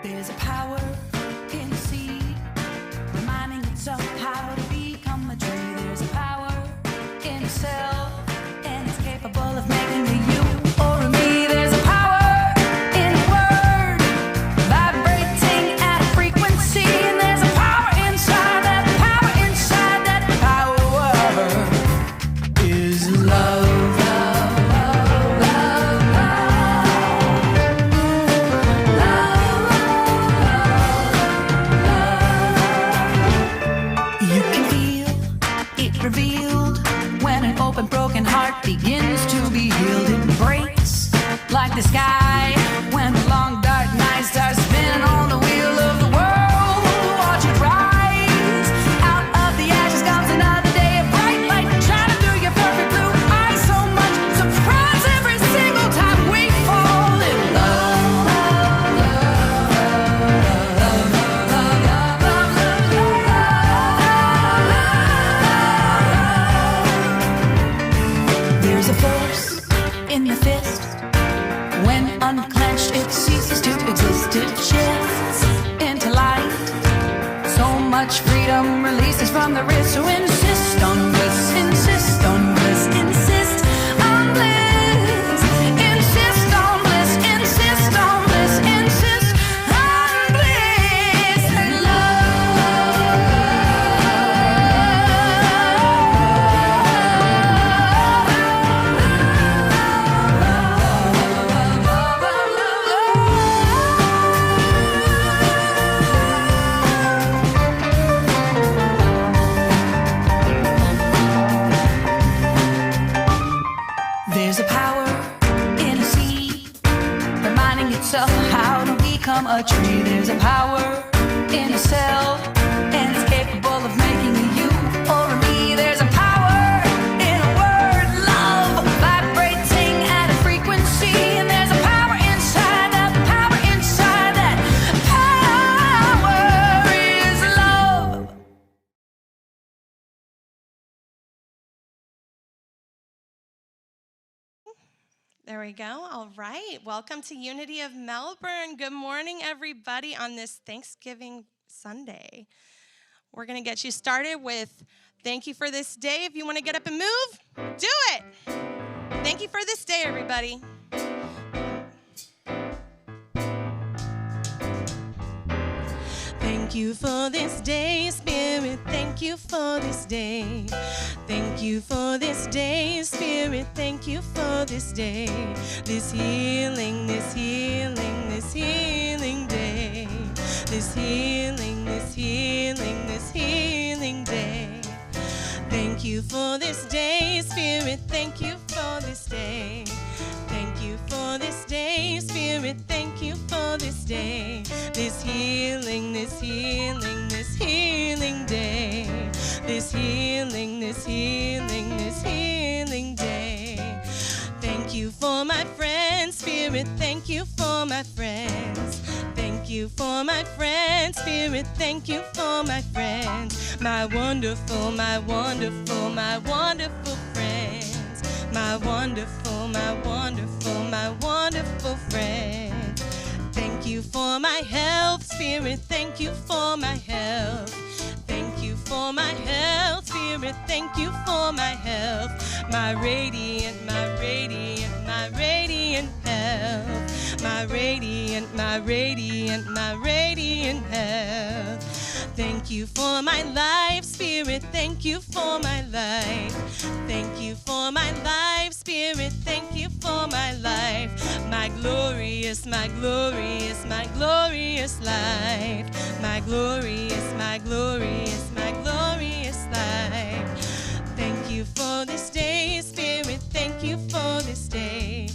There's a power in the seed, reminding itself how to become a tree. There's a power in the cell, and it's capable of making a you or a me. There's a power in the word, vibrating at a frequency. And there's a power inside that power inside that power is love. Revealed when an open broken heart begins to be healed. It breaks like the sky when the long dark night starts spinning on the wheel of the world. Watch it rise out of the ashes, comes another day of bright light shining through your perfect blue eyes. So much surprise every single time we fall in love. There's a force in the fist. When unclenched, it ceases to exist. It shifts into light. So much freedom releases from the wrist. So insist on bliss, insist on bliss, insist on bliss, insist on bliss, insist on bliss, insist on bliss and There's a power in a seed, reminding itself how to become a tree. There's a power in a cell, and it's capable of making a you or a me. There's a power in a word, love, vibrating at a frequency. And there's a power inside that power inside that power is love. There we go. All right. Welcome to Unity of Melbourne. Good morning, everybody, on this Thanksgiving Sunday. We're going to get you started with thank you for this day. If you want to get up and move, do it. Thank you for this day, everybody. Thank you for this day, Spirit. Thank you for this day. Thank you for this day, Spirit. Thank you for this day. This healing, this healing, this healing day. This healing, this healing, this healing day. Thank you for this day, Spirit. Thank you for this day. Thank you for this day, Spirit. Thank you for this day. This healing, this healing, this healing day. This healing, this healing, this healing day. Thank you for my friends, Spirit. Thank you for my friends. Thank you for my friends, Spirit. Thank you for my friends. My wonderful, my wonderful, my wonderful friends. My wonderful, my wonderful, my wonderful friends. Thank you for my health, Spirit. Thank you for my health. Thank you for my health, Spirit. Thank you for my health. My radiant, my radiant, my radiant health. My radiant, my radiant, my radiant health. Thank you for my life, Spirit. Thank you for my life. Thank you for my life, Spirit. Thank you for my life. My glorious, my glorious, my glorious life. My glorious, my glorious, my glorious life. Thank you for this day, Spirit. Thank you for this day.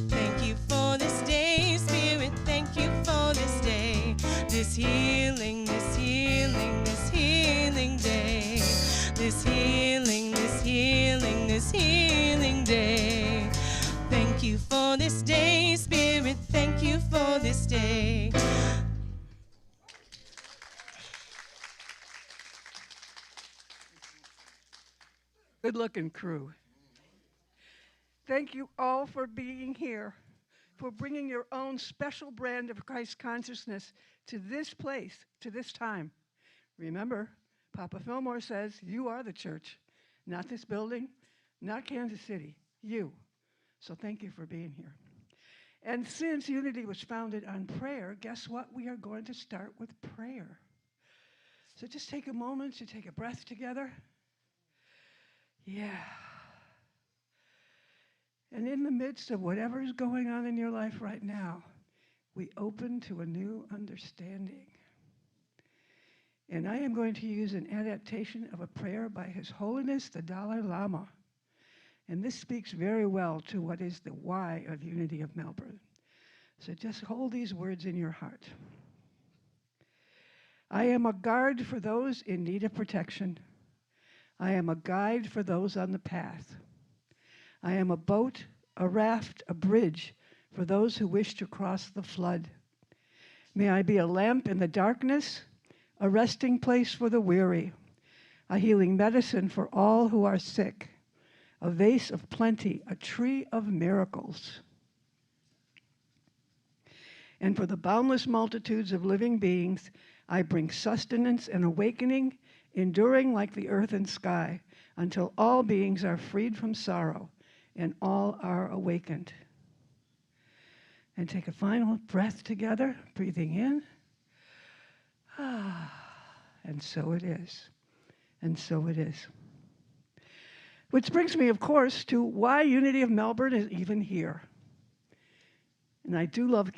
Thank you for this day, Spirit. Thank you for this day. This healing, this healing, this healing day. This healing, this healing, this healing day. Thank you for this day, Spirit. Thank you for this day. Good-looking crew. Thank you all for being here, for bringing your own special brand of Christ consciousness to this place, to this time. Remember, Papa Fillmore says, you are the church, not this building, not Kansas City, you. So thank you for being here. And since Unity was founded on prayer, guess what? We are going to start with prayer. So just take a moment to take a breath together. Yeah. And in the midst of whatever is going on in your life right now, we open to a new understanding. And I am going to use an adaptation of a prayer by His Holiness the Dalai Lama. And this speaks very well to what is the why of Unity of Melbourne. So just hold these words in your heart. I am a guard for those in need of protection. I am a guide for those on the path. I am a boat, a raft, a bridge for those who wish to cross the flood. May I be a lamp in the darkness, a resting place for the weary, a healing medicine for all who are sick, a vase of plenty, a tree of miracles. And for the boundless multitudes of living beings, I bring sustenance and awakening, enduring like the earth and sky, until all beings are freed from sorrow and all are awakened. And take a final breath together, breathing in. And so it is. And so it is. Which brings me, of course, to why Unity of Melbourne is even here. And I do love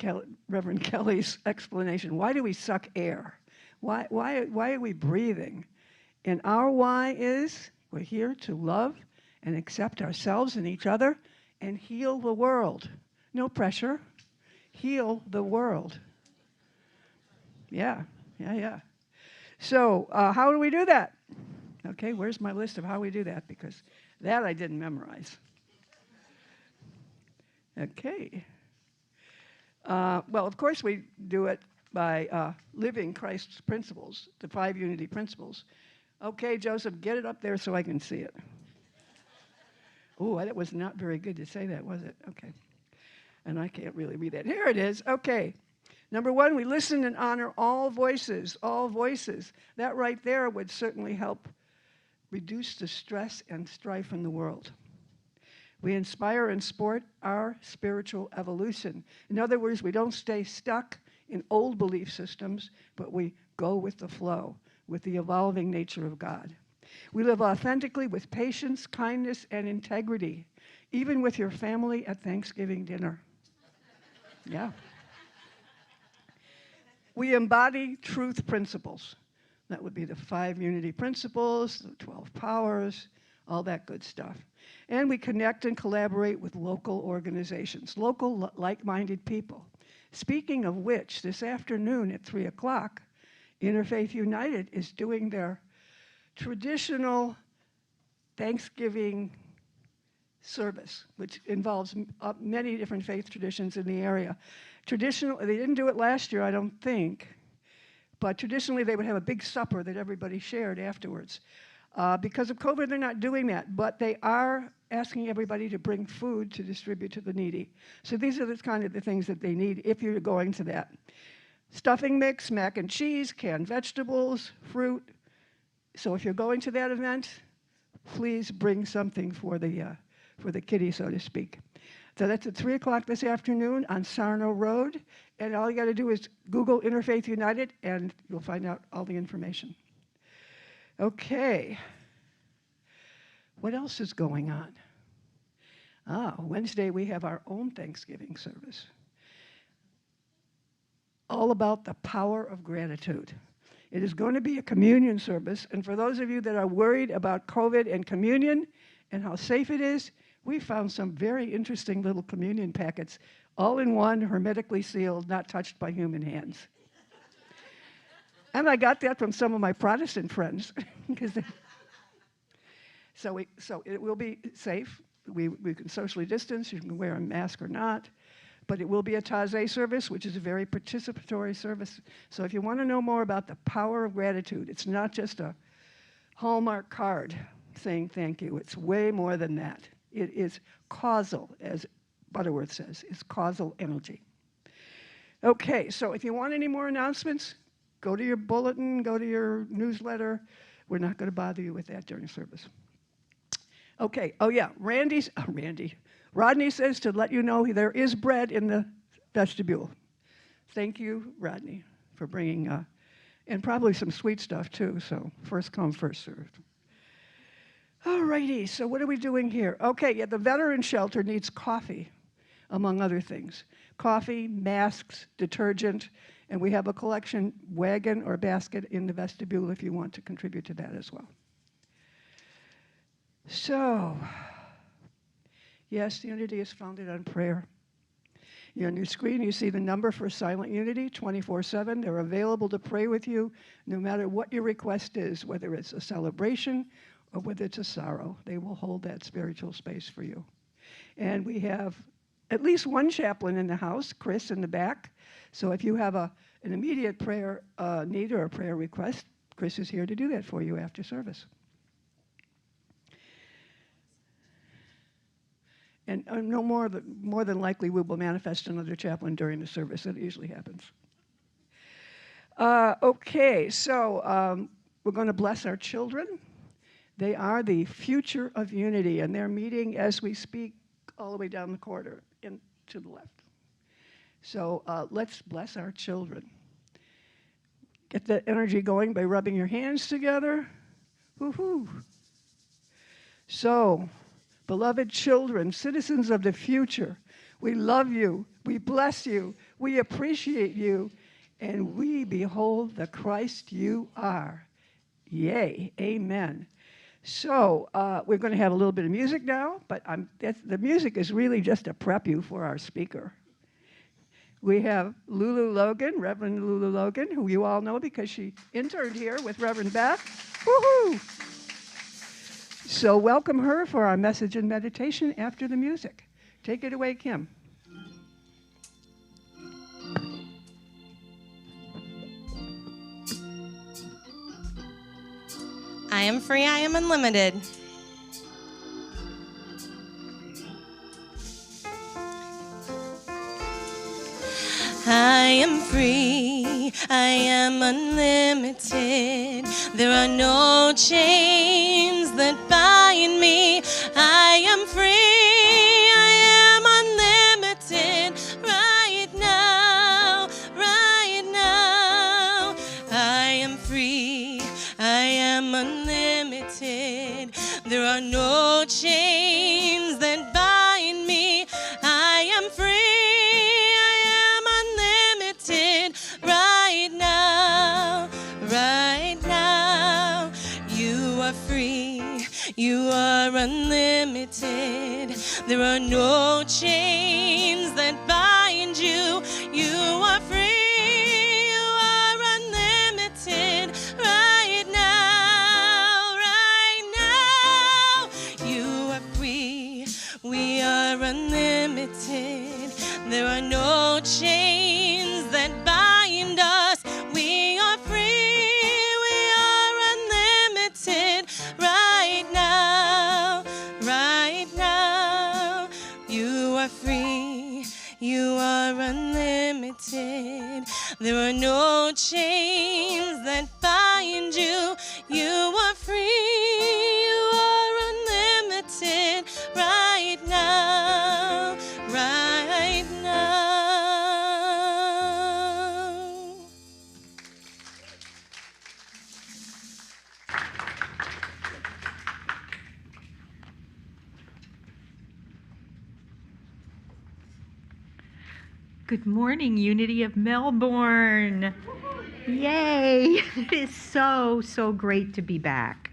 Reverend Kelly's explanation. Why do we suck air? Why are we breathing? And our why is we're here to love and accept ourselves and each other and heal the world. No pressure. Heal the world. Yeah. So how do we do that? Okay, where's my list of how we do that? Because that I didn't memorize. Okay. Well, of course we do it by living Christ's principles, the 5 unity principles. Okay, Joseph, get it up there so I can see it. Oh, that was not very good to say that, was it? Okay. And I can't really read that. Here it is. Okay. Number 1, we listen and honor all voices, all voices. That right there would certainly help reduce the stress and strife in the world. We inspire and support our spiritual evolution. In other words, we don't stay stuck in old belief systems, but we go with the flow, with the evolving nature of God. We live authentically with patience, kindness, and integrity, even with your family at Thanksgiving dinner. Yeah. We embody truth principles. That would be the 5 unity principles, the 12 powers, all that good stuff. And we connect and collaborate with local organizations, local like-minded people. Speaking of which, this afternoon at 3 o'clock, Interfaith United is doing their traditional Thanksgiving service, which involves many different faith traditions in the area. They didn't do it last year, I don't think, but traditionally they would have a big supper that everybody shared afterwards. Because of COVID, they're not doing that, but they are asking everybody to bring food to distribute to the needy. So these are the kind of the things that they need if you're going to that. Stuffing mix, mac and cheese, canned vegetables, fruit. So if you're going to that event, please bring something for the kitty, so to speak. So that's at 3 o'clock this afternoon on Sarno Road. And all you got to do is Google Interfaith United, and you'll find out all the information. Okay. What else is going on? Wednesday we have our own Thanksgiving service. All about the power of gratitude. It is going to be a communion service, and for those of you that are worried about COVID and communion and how safe it is, we found some very interesting little communion packets, all in one, hermetically sealed, not touched by human hands. And I got that from some of my Protestant friends. So it will be safe. We can socially distance. You can wear a mask or not. But it will be a Taizé service, which is a very participatory service. So if you want to know more about the power of gratitude, it's not just a Hallmark card saying thank you. It's way more than that. It is causal, as Butterworth says. It's causal energy. Okay, so if you want any more announcements, go to your bulletin, go to your newsletter. We're not going to bother you with that during service. Okay, oh yeah, Rodney says to let you know there is bread in the vestibule. Thank you, Rodney, for bringing, and probably some sweet stuff too, so first come, first served. All righty, so what are we doing here? Okay, yeah, the veteran shelter needs coffee, among other things. Coffee, masks, detergent, and we have a collection wagon or basket in the vestibule if you want to contribute to that as well. So, yes, unity is founded on prayer. On your screen, you see the number for Silent Unity, 24/7. They're available to pray with you no matter what your request is, whether it's a celebration or whether it's a sorrow. They will hold that spiritual space for you. And we have at least one chaplain in the house, Chris in the back. So if you have an immediate prayer need or a prayer request, Chris is here to do that for you after service. And no more than likely we will manifest another chaplain during the service. It usually happens. Okay, so we're going to bless our children. They are the future of unity, and they're meeting as we speak all the way down the corridor and to the left. So let's bless our children. Get that energy going by rubbing your hands together. Woo-hoo. So, beloved children, citizens of the future, we love you, we bless you, we appreciate you, and we behold the Christ you are. Yay, amen. So we're going to have a little bit of music now, but the music is really just to prep you for our speaker. We have Lulu Logan, Reverend Lulu Logan, who you all know because she interned here with Reverend Beth. Woohoo! So welcome her for our message and meditation after the music. Take it away, Kim. I am free, I am unlimited. I am free, I am unlimited. There are no chains that bind me. I am free, I am unlimited. Right now, right now. I am free, I am unlimited. There are no chains that bind me. I am free. You are unlimited. There are no chains that bind you. You are free. You are unlimited. Right now, right now. You are free. We are unlimited. There are no chains that bind us. We are free. We are unlimited. Right now, right now, you are free, you are unlimited. There are no chains that bind you. You are free, you are unlimited. Right now, right now. Good morning, Unity of Melbourne. Yay! It is so, so great to be back.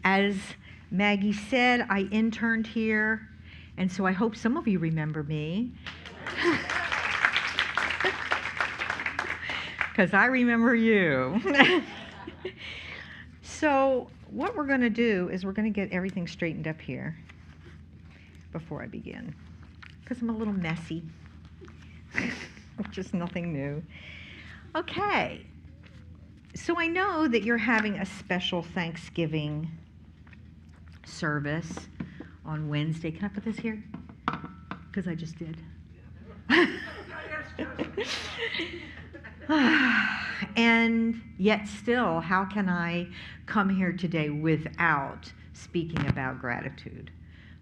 As Maggie said, I interned here, and so I hope some of you remember me. Because I remember you. So what we're going to do is we're going to get everything straightened up here before I begin, because I'm a little messy. Which is nothing new. Okay, so I know that you're having a special Thanksgiving service on Wednesday. Can I put this here? Because I just did. And yet still, how can I come here today without speaking about gratitude,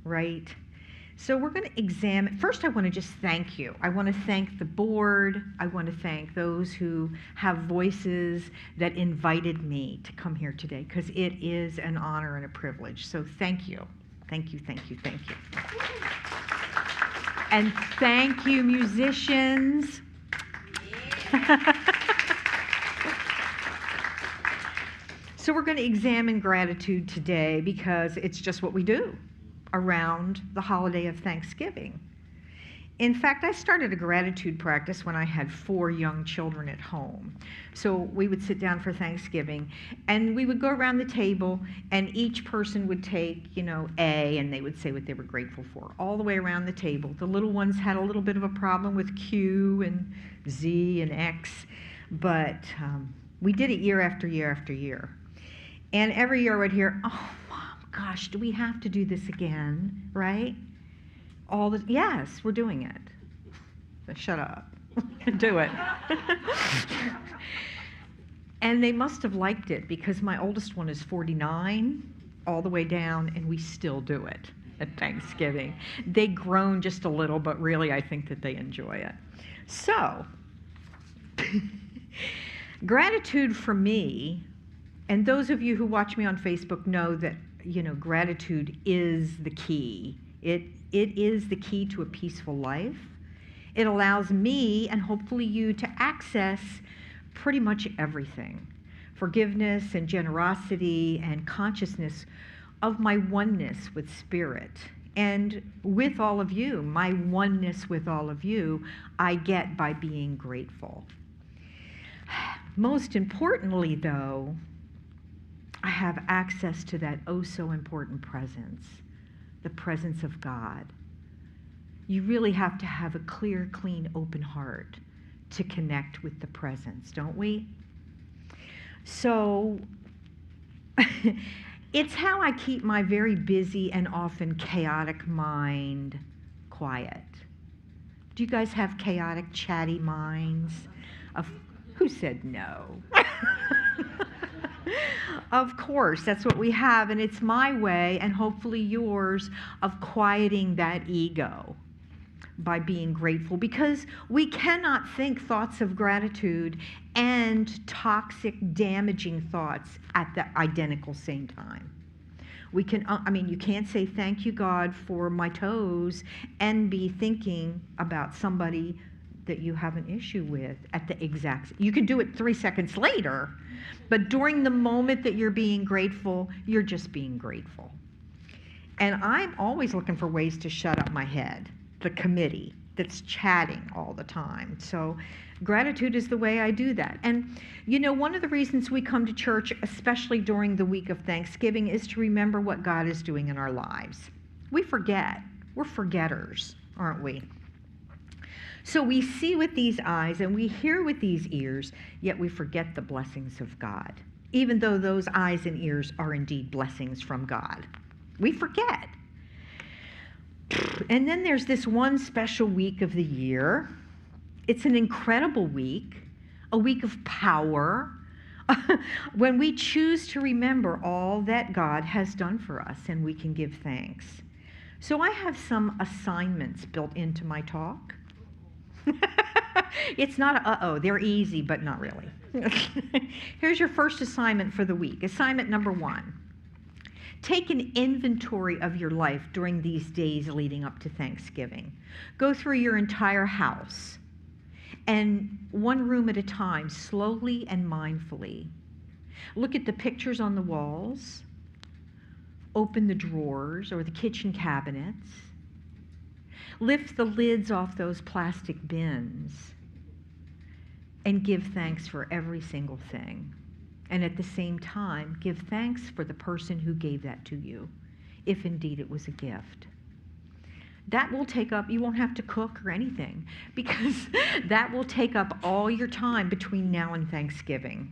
right? So we're going to examine, first I want to just thank you. I want to thank the board. I want to thank those who have voices that invited me to come here today, because it is an honor and a privilege. So thank you. Thank you, thank you, thank you. And thank you, musicians. So we're going to examine gratitude today because it's just what we do around the holiday of Thanksgiving. In fact, I started a gratitude practice when I had 4 young children at home. So we would sit down for Thanksgiving, and we would go around the table, and each person would take, A, and they would say what they were grateful for, all the way around the table. The little ones had a little bit of a problem with Q and Z and X, but we did it year after year after year. And every year I would hear, oh, Mom, gosh, do we have to do this again, right? Yes, we're doing it. Shut up. Do it. And they must have liked it because my oldest one is 49, all the way down, and we still do it at Thanksgiving. They groan just a little, but really I think that they enjoy it. So, gratitude for me, and those of you who watch me on Facebook know that, gratitude is the key. It is the key to a peaceful life. It allows me, and hopefully you, to access pretty much everything. Forgiveness and generosity and consciousness of my oneness with Spirit. And with all of you, my oneness with all of you, I get by being grateful. Most importantly, though, I have access to that oh so important presence, the presence of God. You really have to have a clear, clean, open heart to connect with the presence, don't we? So it's how I keep my very busy and often chaotic mind quiet. Do you guys have chaotic, chatty minds? Who said no? Of course, that's what we have, and it's my way, and hopefully yours, of quieting that ego by being grateful, because we cannot think thoughts of gratitude and toxic, damaging thoughts at the identical same time. We can, you can't say thank you, God, for my toes and be thinking about somebody that you have an issue with at the exact, you can do it 3 seconds later, but during the moment that you're being grateful, you're just being grateful. And I'm always looking for ways to shut up my head, the committee that's chatting all the time. So gratitude is the way I do that. And one of the reasons we come to church, especially during the week of Thanksgiving, is to remember what God is doing in our lives. We forget. We're forgetters, aren't we? So we see with these eyes and we hear with these ears, yet we forget the blessings of God, even though those eyes and ears are indeed blessings from God. We forget. And then there's this one special week of the year. It's an incredible week, a week of power, when we choose to remember all that God has done for us and we can give thanks. So I have some assignments built into my talk. It's not a uh-oh, they're easy, but not really. Here's your first assignment for the week. Assignment number 1. Take an inventory of your life during these days leading up to Thanksgiving. Go through your entire house, and one room at a time, slowly and mindfully. Look at the pictures on the walls. Open the drawers or the kitchen cabinets. Lift the lids off those plastic bins and give thanks for every single thing. And at the same time, give thanks for the person who gave that to you, if indeed it was a gift. That will take up, you won't have to cook or anything, because that will take up all your time between now and Thanksgiving.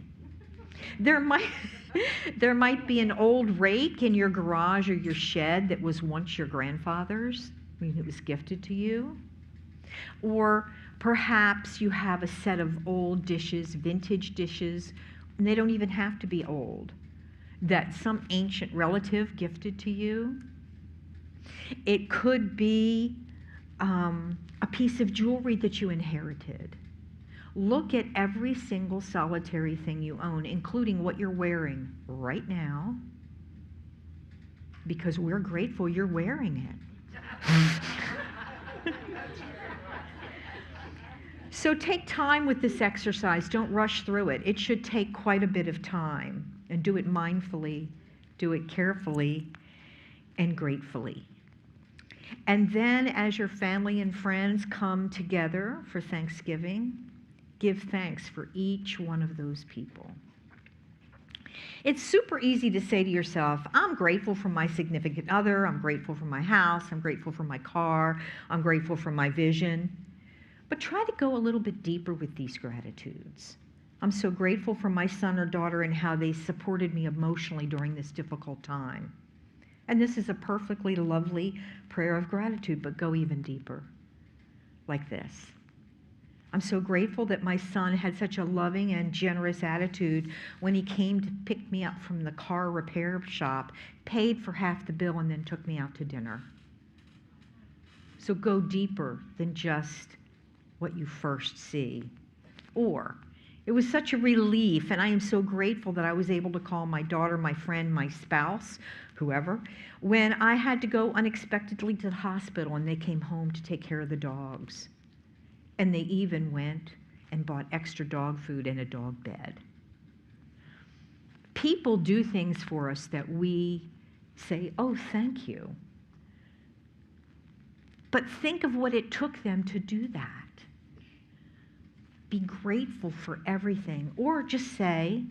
There might be an old rake in your garage or your shed that was once your grandfather's. It was gifted to you. Or perhaps you have a set of old dishes, vintage dishes, and they don't even have to be old, that some ancient relative gifted to you. It could be a piece of jewelry that you inherited. Look at every single solitary thing you own, including what you're wearing right now, because we're grateful you're wearing it. So take time with this exercise. Don't rush through it. It should take quite a bit of time, and do it mindfully, do it carefully, and gratefully. And then as your family and friends come together for Thanksgiving, give thanks for each one of those people. It's super easy to say to yourself, I'm grateful for my significant other, I'm grateful for my house, I'm grateful for my car, I'm grateful for my vision. But try to go a little bit deeper with these gratitudes. I'm so grateful for my son or daughter and how they supported me emotionally during this difficult time. And this is a perfectly lovely prayer of gratitude, but go even deeper, like this. I'm so grateful that my son had such a loving and generous attitude when he came to pick me up from the car repair shop, paid for half the bill, and then took me out to dinner. So go deeper than just what you first see. Or, it was such a relief, and I am so grateful that I was able to call my daughter, my friend, my spouse, whoever, when I had to go unexpectedly to the hospital and they came home to take care of the dogs. And they even went and bought extra dog food and a dog bed. People do things for us that we say, oh, thank you. But think of what it took them to do that. Be grateful for everything. Or just say,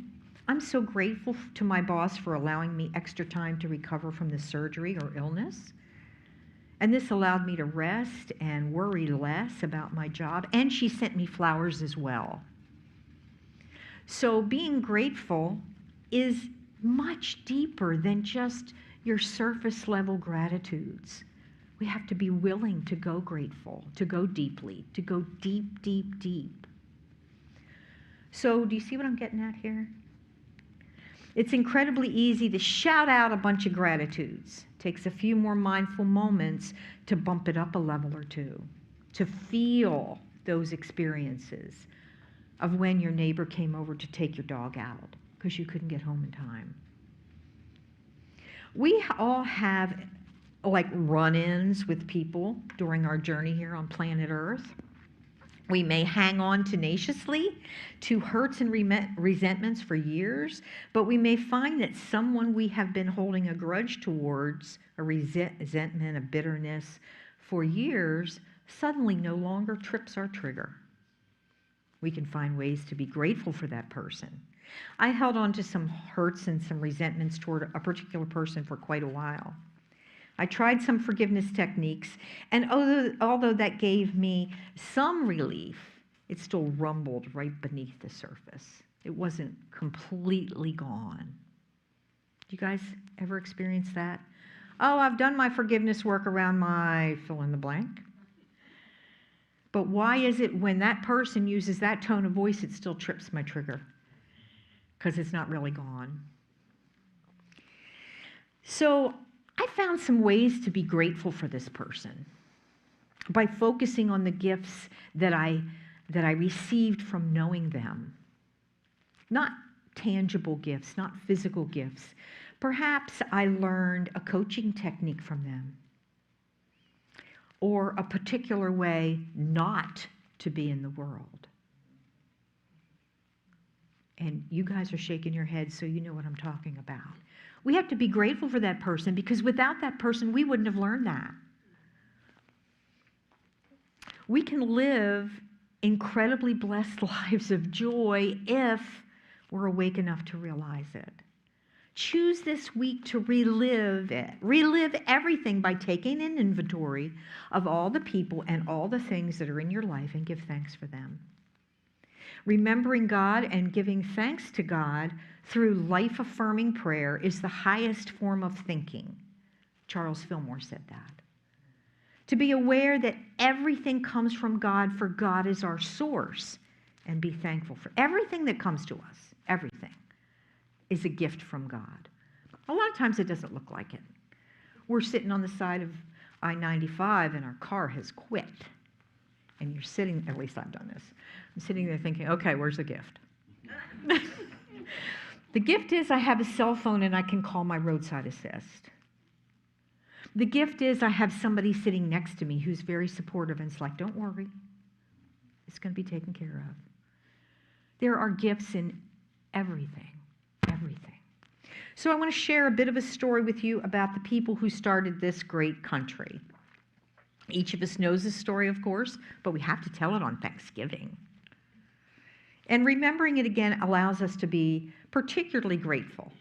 I'm so grateful to my boss for allowing me extra time to recover from the surgery or illness. And this allowed me to rest and worry less about my job. And she sent me flowers as well. So being grateful is much deeper than just your surface level gratitudes. We have to be willing to go grateful, to go deeply, to go deep, deep, deep. So do you see what I'm getting at here? It's incredibly easy to shout out a bunch of gratitudes. It takes a few more mindful moments to bump it up a level or two, to feel those experiences of when your neighbor came over to take your dog out because you couldn't get home in time. We all have like run-ins with people during our journey here on planet Earth. We may hang on tenaciously to hurts and resentments for years, but we may find that someone we have been holding a grudge towards, a resentment, a bitterness for years, suddenly no longer trips our trigger. We can find ways to be grateful for that person. I held on to some hurts and some resentments toward a particular person for quite a while. I tried some forgiveness techniques, and although that gave me some relief, it still rumbled right beneath the surface. It wasn't completely gone. You guys ever experience that? Oh, I've done my forgiveness work around my fill in the blank. But why is it when that person uses that tone of voice, it still trips my trigger? Because it's not really gone. So I found some ways to be grateful for this person by focusing on the gifts that I received from knowing them. Not tangible gifts, not physical gifts. Perhaps I learned a coaching technique from them, or a particular way not to be in the world. And you guys are shaking your heads, so you know what I'm talking about. We have to be grateful for that person, because without that person, we wouldn't have learned that. We can live incredibly blessed lives of joy if we're awake enough to realize it. Choose this week to relive it. Relive everything by taking an inventory of all the people and all the things that are in your life and give thanks for them. Remembering God and giving thanks to God through life-affirming prayer is the highest form of thinking. Charles Fillmore said that. to be aware that everything comes from God, for God is our source, and be thankful for everything that comes to us. Everything is a gift from God. A lot of times it doesn't look like it. We're sitting on the side of I-95 and our car has quit. And you're sitting, at least I've done this, I'm sitting there thinking, okay, where's the gift? The gift is I have a cell phone and I can call my roadside assist. The gift is I have somebody sitting next to me who's very supportive and it's like, don't worry, it's going to be taken care of. There are gifts in everything, everything. So I want to share a bit of a story with you about the people who started this great country. Each of us knows this story, of course, but we have to tell it on Thanksgiving. And remembering it again allows us to be particularly grateful.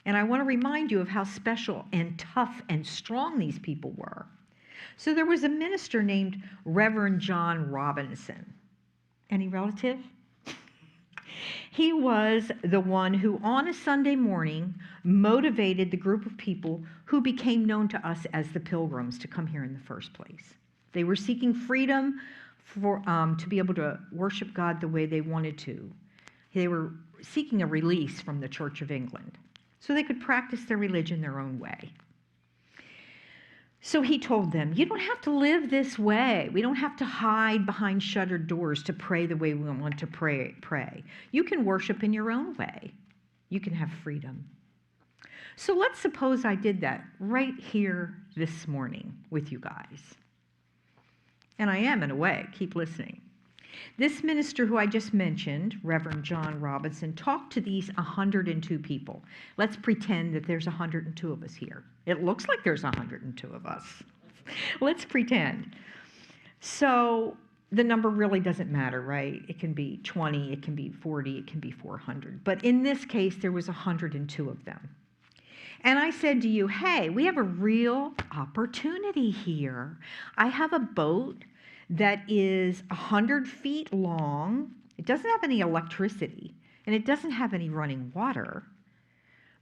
And I want to remind you of how special and tough and strong these people were. So there was a minister named Reverend John Robinson. Any relative? He was the one who on a Sunday morning motivated the group of people who became known to us as the Pilgrims to come here in the first place. They were seeking freedom to be able to worship God the way they wanted to. They were seeking a release from the Church of England so they could practice their religion their own way. So he told them, you don't have to live this way. We don't have to hide behind shuttered doors to pray the way we want to pray. You can worship in your own way. You can have freedom. So let's suppose I did that right here this morning with you guys. And I am, in a way. Keep listening. This minister who I just mentioned, Reverend John Robinson, talked to these 102 people. Let's pretend that there's 102 of us here. It looks like there's 102 of us. Let's pretend. So the number really doesn't matter, right? It can be 20, it can be 40, it can be 400. But in this case, there was 102 of them. And I said to you, hey, we have a real opportunity here. I have a boat that is 100 feet long. It doesn't have any electricity, and it doesn't have any running water.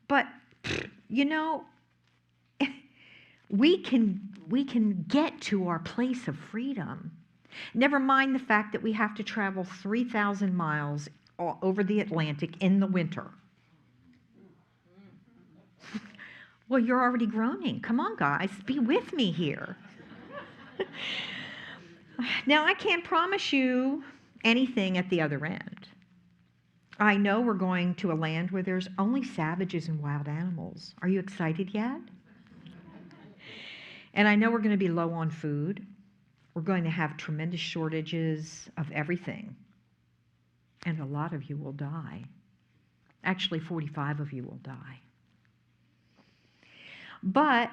But, you know, we can get to our place of freedom. Never mind the fact that we have to travel 3,000 miles over the Atlantic in the winter. Well, you're already groaning. Come on, guys, be with me here. Now, I can't promise you anything at the other end. I know we're going to a land where there's only savages and wild animals. Are you excited yet? And I know we're going to be low on food. We're going to have tremendous shortages of everything. And a lot of you will die. Actually, 45 of you will die. But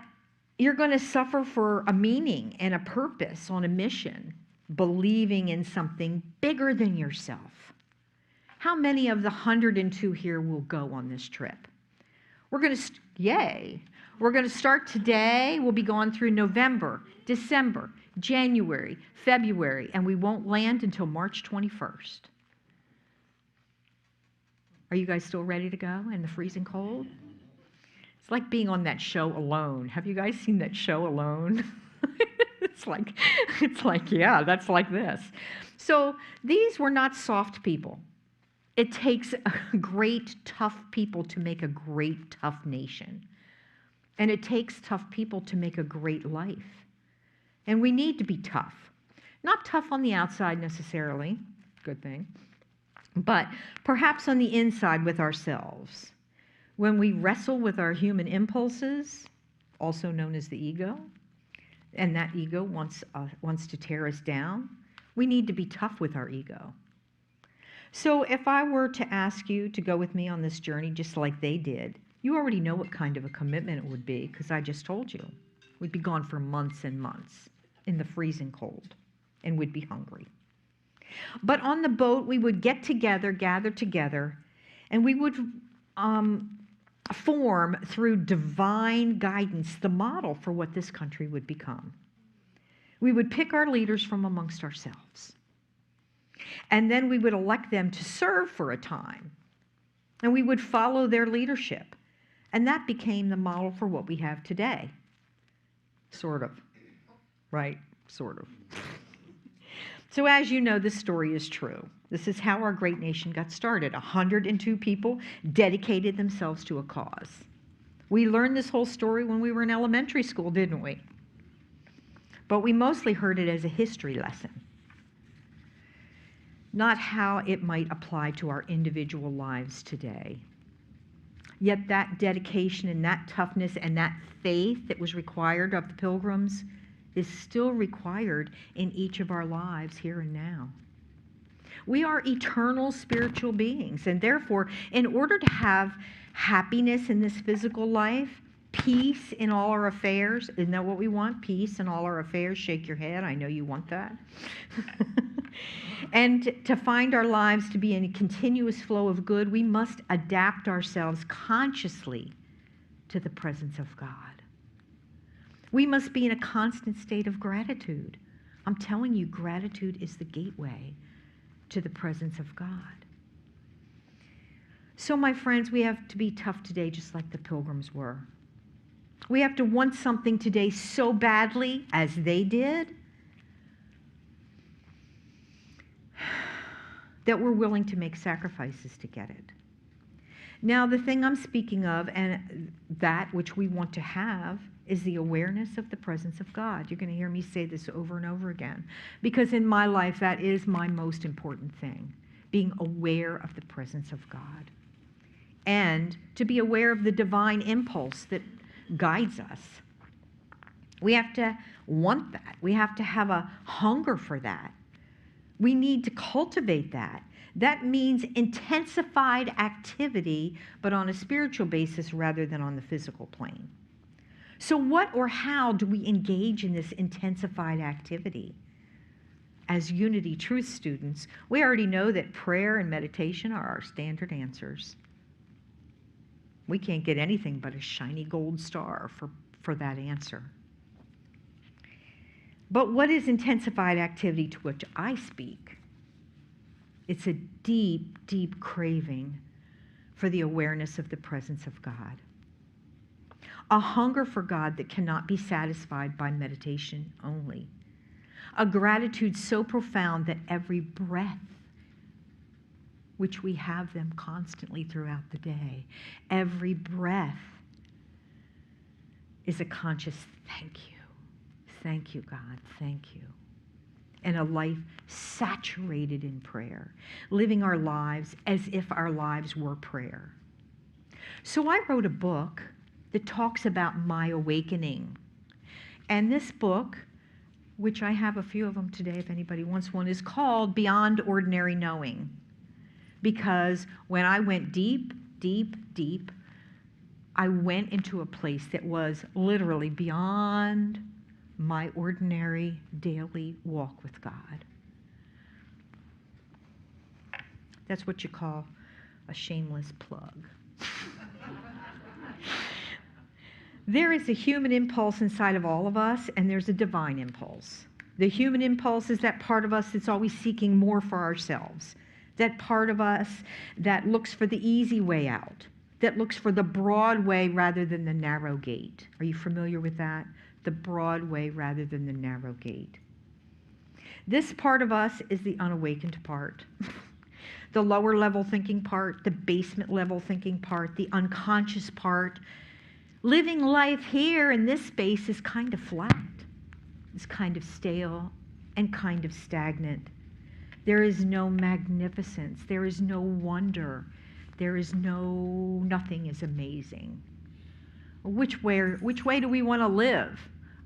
you're going to suffer for a meaning and a purpose on a mission, believing in something bigger than yourself. How many of the 102 here will go on this trip? We're going to, yay. We're going to start today. We'll be going through November, December, January, February, and we won't land until March 21st. Are you guys still ready to go in the freezing cold? It's like being on that show Alone. Have you guys seen that show Alone? It's like, yeah, that's like this. So these were not soft people. It takes great, tough people to make a great, tough nation. And it takes tough people to make a great life. And we need to be tough. Not tough on the outside necessarily, good thing, but perhaps on the inside with ourselves. When we wrestle with our human impulses, also known as the ego, and that ego wants to tear us down, we need to be tough with our ego. So if I were to ask you to go with me on this journey just like they did, you already know what kind of a commitment it would be, because I just told you. We'd be gone for months and months in the freezing cold, and we'd be hungry. But on the boat, we would get together, gather together, and we would form through divine guidance the model for what this country would become. We would pick our leaders from amongst ourselves. And then we would elect them to serve for a time. And we would follow their leadership. And that became the model for what we have today. Sort of. right? Sort of. So as you know, this story is true. This is how our great nation got started. 102 people dedicated themselves to a cause. We learned this whole story when we were in elementary school, didn't we? But we mostly heard it as a history lesson, not how it might apply to our individual lives today. Yet that dedication and that toughness and that faith that was required of the pilgrims is still required in each of our lives here and now. We are eternal spiritual beings, and therefore, in order to have happiness in this physical life, peace in all our affairs, isn't that what we want? Peace in all our affairs? Shake your head, I know you want that. And to find our lives to be in a continuous flow of good, we must adapt ourselves consciously to the presence of God. We must be in a constant state of gratitude. I'm telling you, gratitude is the gateway to the presence of God. So, my friends, we have to be tough today just like the pilgrims were. We have to want something today so badly as they did that we're willing to make sacrifices to get it. Now, the thing I'm speaking of, and that which we want to have, is the awareness of the presence of God. You're going to hear me say this over and over again, because in my life, that is my most important thing, being aware of the presence of God. And to be aware of the divine impulse that guides us. We have to want that. We have to have a hunger for that. We need to cultivate that. That means intensified activity, but on a spiritual basis rather than on the physical plane. So what or how do we engage in this intensified activity? As Unity Truth students, we already know that prayer and meditation are our standard answers. We can't get anything but a shiny gold star for that answer. But what is intensified activity to which I speak? It's a deep, deep craving for the awareness of the presence of God. A hunger for God that cannot be satisfied by meditation only. A gratitude so profound that every breath, which we have them constantly throughout the day, every breath is a conscious thank you. Thank you, God. Thank you. And a life saturated in prayer, living our lives as if our lives were prayer. So I wrote a book that talks about my awakening. And this book, which I have a few of them today if anybody wants one, is called Beyond Ordinary Knowing. Because when I went deep, deep, deep, I went into a place that was literally beyond my ordinary daily walk with God. That's what you call a shameless plug. There is a human impulse inside of all of us, and there's a divine impulse. The human impulse is that part of us that's always seeking more for ourselves. That part of us that looks for the easy way out, that looks for the broad way rather than the narrow gate. Are you familiar with that? The broad way rather than the narrow gate. This part of us is the unawakened part. The lower level thinking part, the basement level thinking part, the unconscious part. Living life here in this space is kind of flat. It's kind of stale and kind of stagnant. There is no magnificence. There is no wonder. There is nothing is amazing. Which way do we want to live?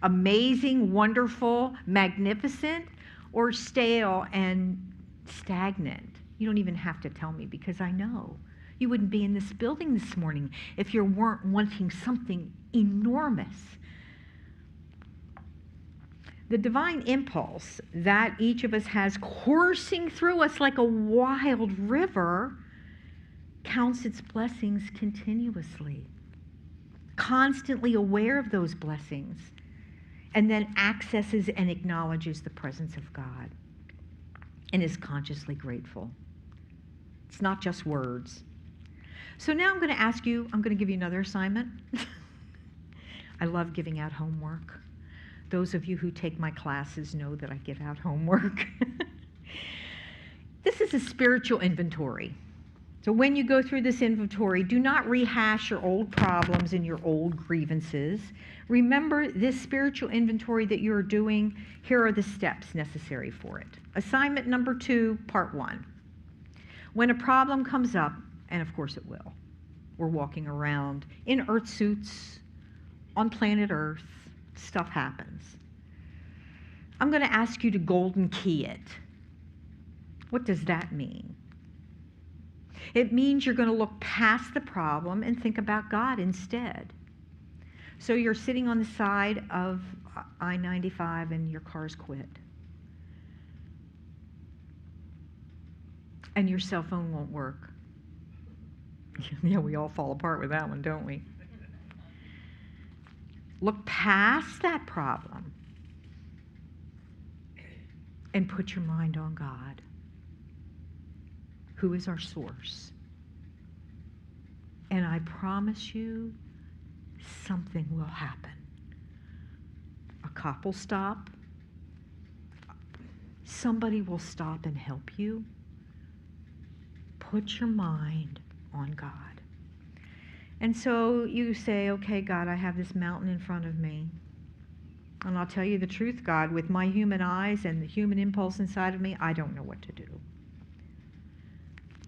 Amazing, wonderful, magnificent, or stale and stagnant? You don't even have to tell me because I know. You wouldn't be in this building this morning if you weren't wanting something enormous. The divine impulse that each of us has coursing through us like a wild river counts its blessings continuously, constantly aware of those blessings, and then accesses and acknowledges the presence of God and is consciously grateful. It's not just words. So now I'm going to give you another assignment. I love giving out homework. Those of you who take my classes know that I give out homework. This is a spiritual inventory. So when you go through this inventory, do not rehash your old problems and your old grievances. Remember this spiritual inventory that you're doing. Here are the steps necessary for it. Assignment number 2, part 1. When a problem comes up, and of course it will, we're walking around in earth suits on planet Earth, stuff happens. I'm going to ask you to golden key it. What does that mean? It means you're going to look past the problem and think about God instead. So you're sitting on the side of I-95 and your car's quit. And your cell phone won't work. Yeah, we all fall apart with that one, don't we? Look past that problem and put your mind on God, who is our source. And I promise you, something will happen. A cop will stop. Somebody will stop and help you. Put your mind on God. And so you say, okay, God, I have this mountain in front of me. And I'll tell you the truth, God, with my human eyes and the human impulse inside of me, I don't know what to do.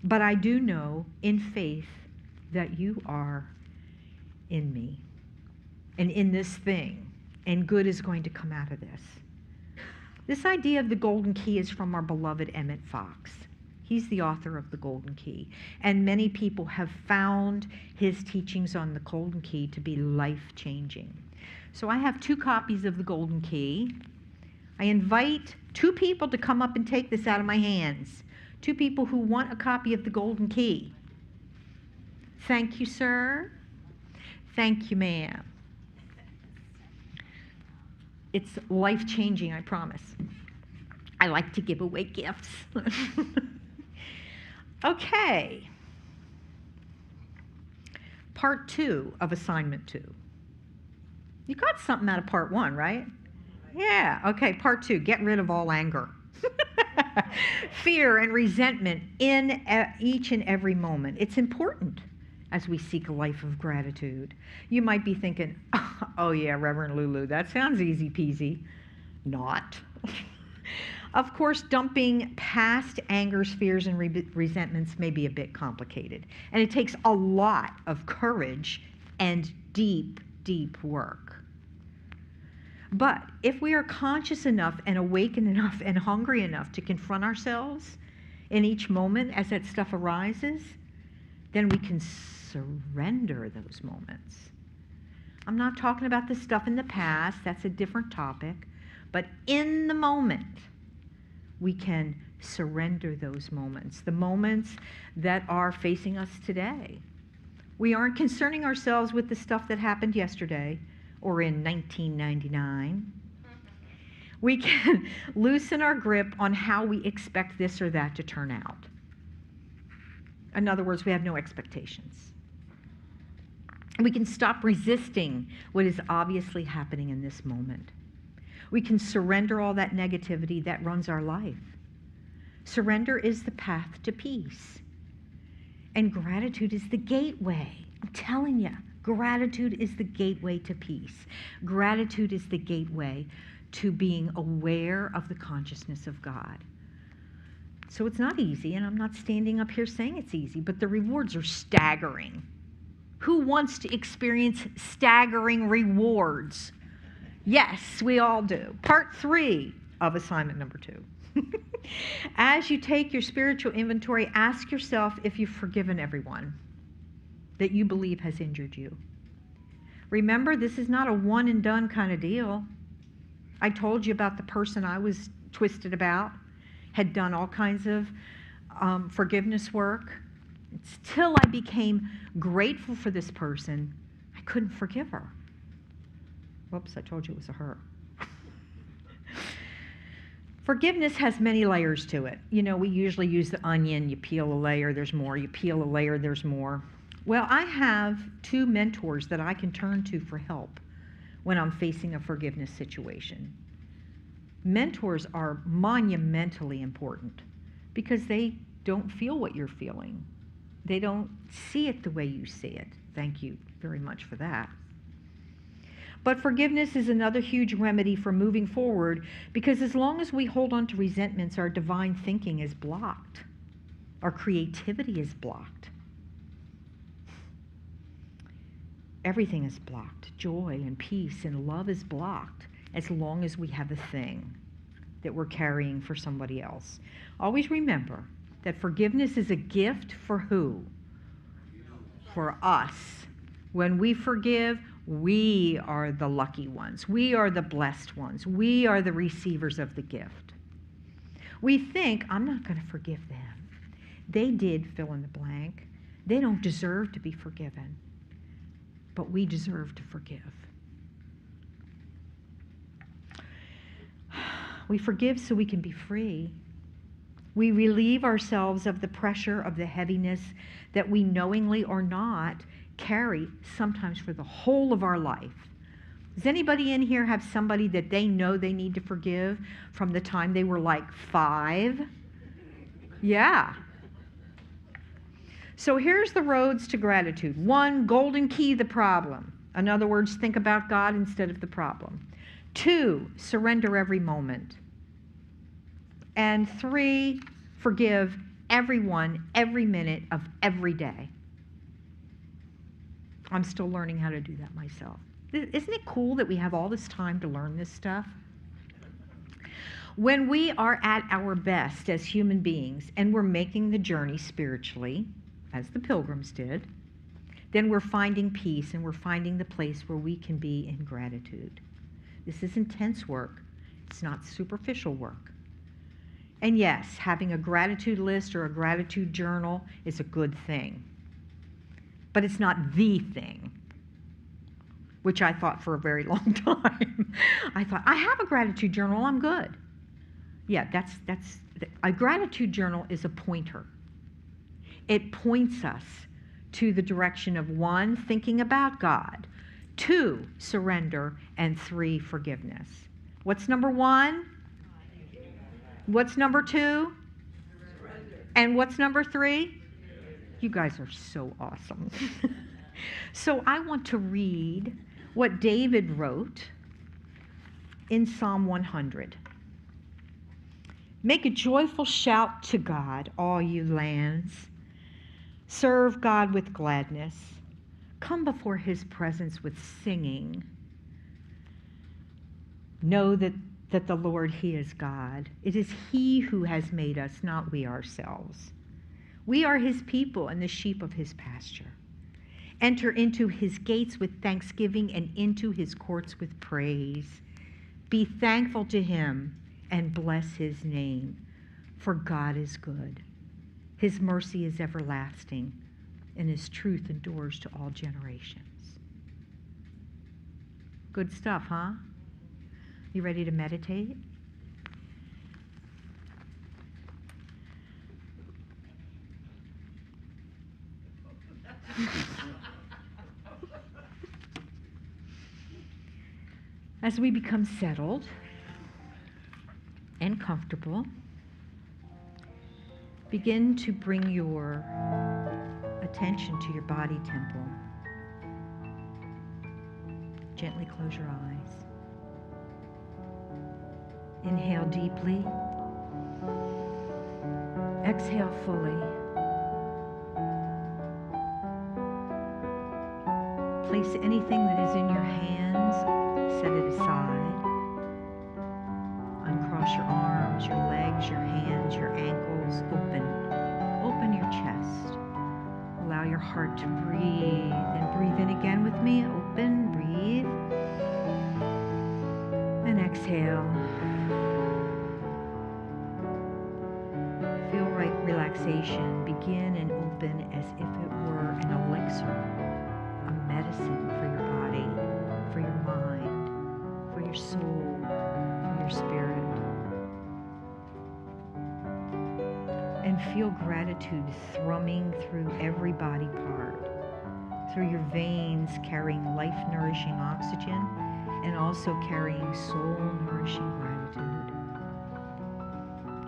But I do know in faith that you are in me and in this thing, and good is going to come out of this. This idea of the golden key is from our beloved Emmett Fox. He's the author of the Golden Key, and many people have found his teachings on the Golden Key to be life-changing. So I have 2 copies of the Golden Key. I invite 2 people to come up and take this out of my hands. 2 people who want a copy of the Golden Key. Thank you, sir. Thank you, ma'am. It's life-changing, I promise. I like to give away gifts. Okay. Part 2 of assignment 2. You got something out of part 1, right? Yeah. Okay, part 2. Get rid of all anger. Fear and resentment in each and every moment. It's important as we seek a life of gratitude. You might be thinking, oh yeah, Reverend Lulu, that sounds easy peasy. Not. Of course, dumping past angers, fears, and resentments may be a bit complicated. And it takes a lot of courage and deep, deep work. But if we are conscious enough and awakened enough and hungry enough to confront ourselves in each moment as that stuff arises, then we can surrender those moments. I'm not talking about the stuff in the past. That's a different topic. But in the moment, we can surrender those moments, the moments that are facing us today. We aren't concerning ourselves with the stuff that happened yesterday or in 1999. We can loosen our grip on how we expect this or that to turn out. In other words, we have no expectations. We can stop resisting what is obviously happening in this moment. We can surrender all that negativity that runs our life. Surrender is the path to peace. And gratitude is the gateway. I'm telling you, gratitude is the gateway to peace. Gratitude is the gateway to being aware of the consciousness of God. So it's not easy, and I'm not standing up here saying it's easy, but the rewards are staggering. Who wants to experience staggering rewards? Yes, we all do. Part 3 of assignment number 2. As you take your spiritual inventory, ask yourself if you've forgiven everyone that you believe has injured you. Remember, this is not a one and done kind of deal. I told you about the person I was twisted about, had done all kinds of forgiveness work. Until I became grateful for this person, I couldn't forgive her. Whoops, I told you it was a her. Forgiveness has many layers to it. You know, we usually use the onion. You peel a layer, there's more. You peel a layer, there's more. Well, I have 2 mentors that I can turn to for help when I'm facing a forgiveness situation. Mentors are monumentally important because they don't feel what you're feeling. They don't see it the way you see it. Thank you very much for that. But forgiveness is another huge remedy for moving forward, because as long as we hold on to resentments, our divine thinking is blocked. Our creativity is blocked. Everything is blocked. Joy and peace and love is blocked as long as we have a thing that we're carrying for somebody else. Always remember that forgiveness is a gift for who? For us. When we forgive, we are the lucky ones. We are the blessed ones. We are the receivers of the gift. We think, I'm not going to forgive them. They did fill in the blank. They don't deserve to be forgiven. But we deserve to forgive. We forgive so we can be free. We relieve ourselves of the pressure of the heaviness that we knowingly or not carry sometimes for the whole of our life. Does anybody in here have somebody that they know they need to forgive from the time they were like 5? Yeah. So here's the roads to gratitude. 1, golden key the problem. In other words, think about God instead of the problem. 2, surrender every moment. And 3, forgive everyone, every minute of every day. I'm still learning how to do that myself. Isn't it cool that we have all this time to learn this stuff? When we are at our best as human beings and we're making the journey spiritually, as the pilgrims did, then we're finding peace and we're finding the place where we can be in gratitude. This is intense work. It's not superficial work. And yes, having a gratitude list or a gratitude journal is a good thing. But it's not the thing, which I thought for a very long time. I thought, I have a gratitude journal, I'm good. Yeah, a gratitude journal is a pointer. It points us to the direction of 1, thinking about God, 2, surrender, and 3, forgiveness. What's number 1? What's number 2? Surrender. And what's number 3? You guys are so awesome. So I want to read what David wrote in Psalm 100. Make a joyful shout to God, all you lands. Serve God with gladness. Come before his presence with singing. Know that the Lord, he is God. It is he who has made us, not we ourselves. We are his people and the sheep of his pasture. Enter into his gates with thanksgiving and into his courts with praise. Be thankful to him and bless his name, for God is good. His mercy is everlasting, and his truth endures to all generations. Good stuff, huh? You ready to meditate? As we become settled and comfortable, begin to bring your attention to your body temple. Gently close your eyes. Inhale deeply. Exhale fully. Place anything that is in your hands, set it aside. Uncross your arms, your legs, your hands, your ankles. Open your chest. Allow your heart to breathe. And breathe in again with me. Open, breathe. And exhale. Feel relaxation begin and open as if it were an elixir. Medicine for your body, for your mind, for your soul, for your spirit. And feel gratitude thrumming through every body part, through your veins carrying life-nourishing oxygen, and also carrying soul-nourishing gratitude.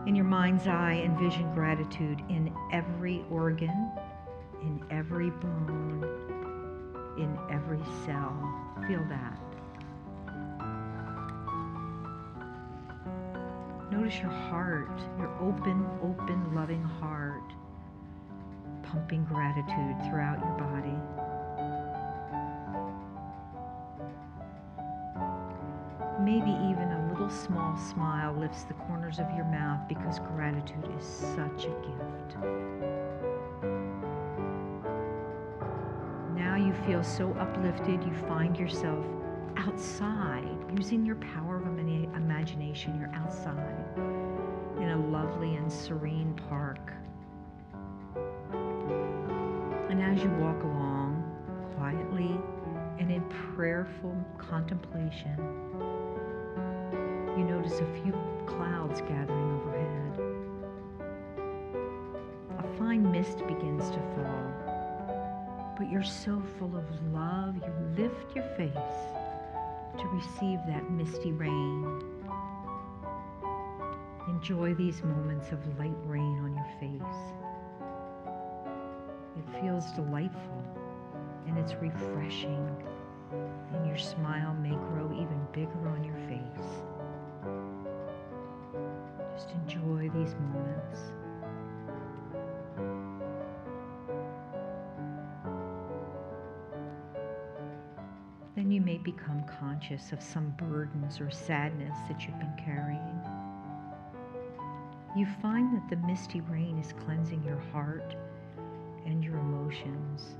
In your mind's eye, envision gratitude in every organ, in every bone, in every cell. Feel that. Notice your heart, your open, loving heart, pumping gratitude throughout your body. Maybe even a little small smile lifts the corners of your mouth because gratitude is such a gift. Now you feel so uplifted, you find yourself outside, using your power of imagination. You're outside in a lovely and serene park. And as you walk along quietly and in prayerful contemplation, you notice a few clouds gathering overhead. A fine mist begins to fall, but you're so full of love, you lift your face to receive that misty rain. Enjoy these moments of light rain on your face. It feels delightful and it's refreshing, and your smile may grow even bigger on your face. Just enjoy these moments. Then you may become conscious of some burdens or sadness that you've been carrying. You find that the misty rain is cleansing your heart and your emotions.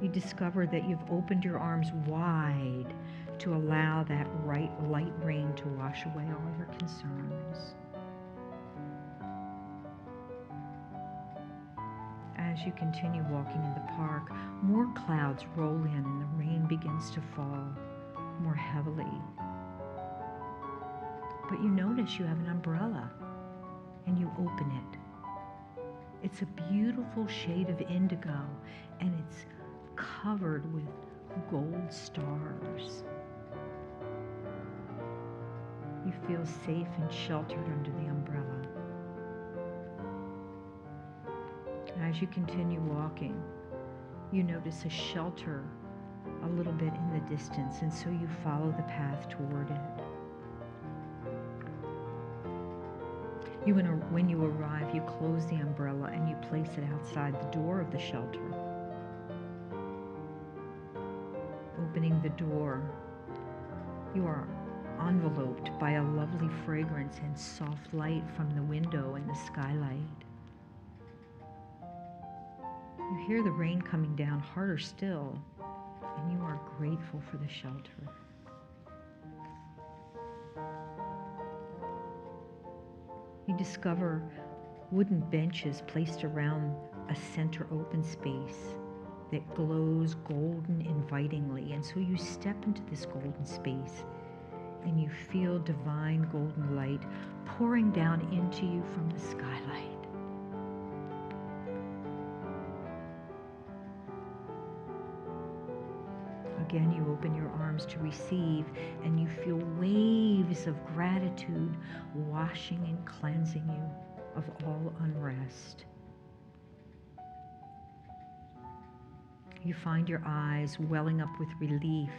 You discover that you've opened your arms wide to allow that light rain to wash away all your concerns. As you continue walking in the park, more clouds roll in and the rain begins to fall more heavily. But you notice you have an umbrella and you open it. It's a beautiful shade of indigo and it's covered with gold stars. You feel safe and sheltered under the umbrella. As you continue walking, you notice a shelter a little bit in the distance, and so you follow the path toward it. When you arrive, you close the umbrella and you place it outside the door of the shelter. Opening the door, you are enveloped by a lovely fragrance and soft light from the window and the skylight. You hear the rain coming down harder still, and you are grateful for the shelter. You discover wooden benches placed around a center open space that glows golden invitingly, and so you step into this golden space and you feel divine golden light pouring down into you from the skylight. Again, you open your arms to receive, and you feel waves of gratitude washing and cleansing you of all unrest. You find your eyes welling up with relief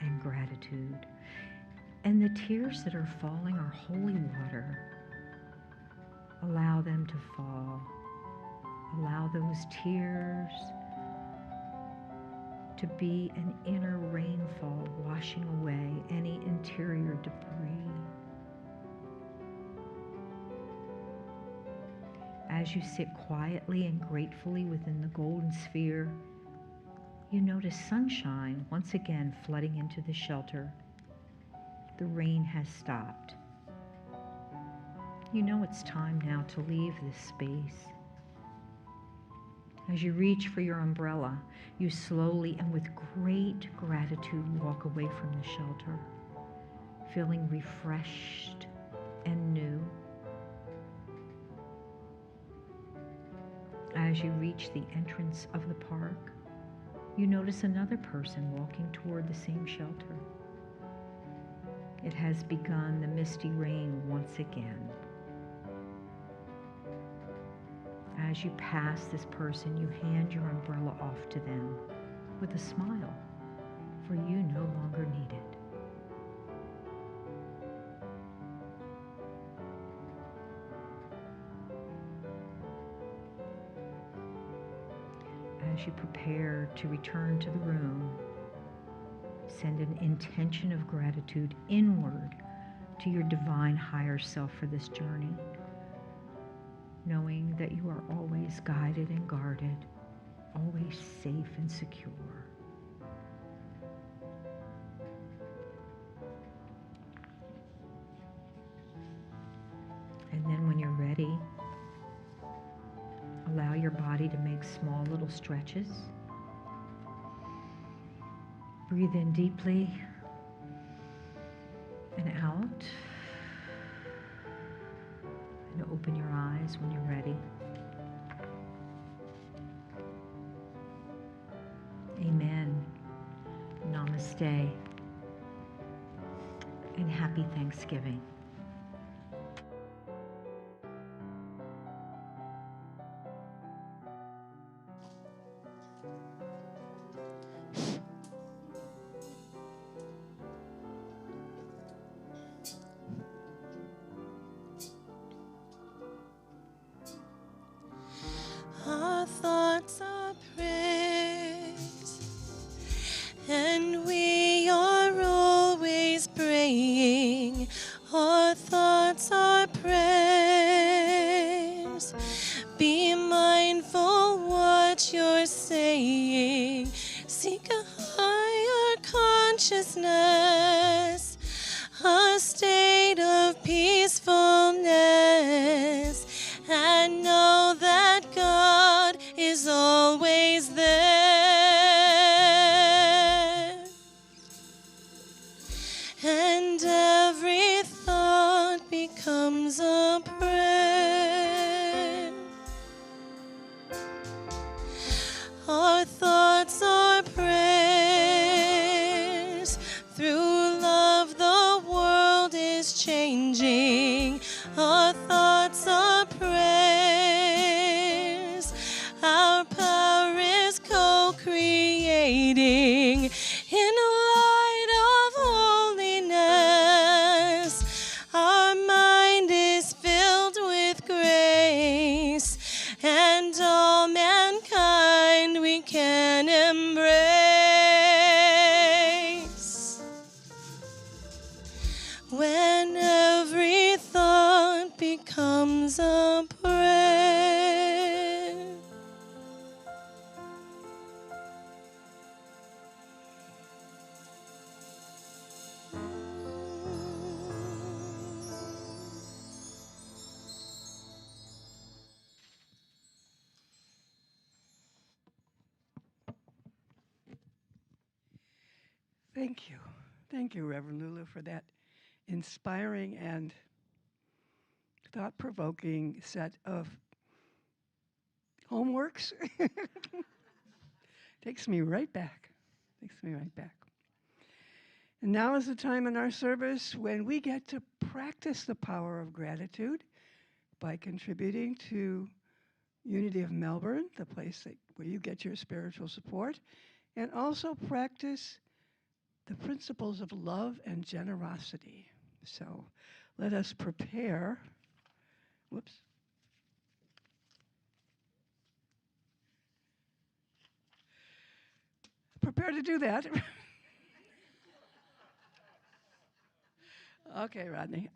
and gratitude, and the tears that are falling are holy water. Allow them to fall. Allow those tears to be an inner rainfall washing away any interior debris. As you sit quietly and gratefully within the golden sphere, you notice sunshine once again flooding into the shelter. The rain has stopped. You know it's time now to leave this space. As you reach for your umbrella, you slowly and with great gratitude walk away from the shelter, feeling refreshed and new. As you reach the entrance of the park, you notice another person walking toward the same shelter. It has begun the misty rain once again. As you pass this person, you hand your umbrella off to them with a smile, for you no longer need it. As you prepare to return to the room, send an intention of gratitude inward to your divine higher self for this journey, knowing that you are always guided and guarded, always safe and secure. And then when you're ready, allow your body to make small little stretches. Breathe in deeply and out. And open your eyes when you're ready. Amen. Namaste. And happy Thanksgiving. Our thoughts are praise, and we are always praying. Our thoughts are prayers. Be mindful what you're saying. Seek a higher consciousness, a state of peacefulness, and know that God is always there. And every thought becomes a prayer. Our thoughts are prayers. Through love, the world is changing. Our thoughts are prayers. Our power is co-creating in a light of holiness. Our mind is filled with grace, and all mankind we can embrace. When every thought becomes a prayer. Thank you. Thank you, Reverend Lulu, for that inspiring and thought-provoking set of homeworks. Takes me right back. Takes me right back. And now is the time in our service when we get to practice the power of gratitude by contributing to Unity of Melbourne, the place where you get your spiritual support, and also practice the principles of love and generosity. So let us prepare. Whoops. Prepare to do that. Okay, Rodney.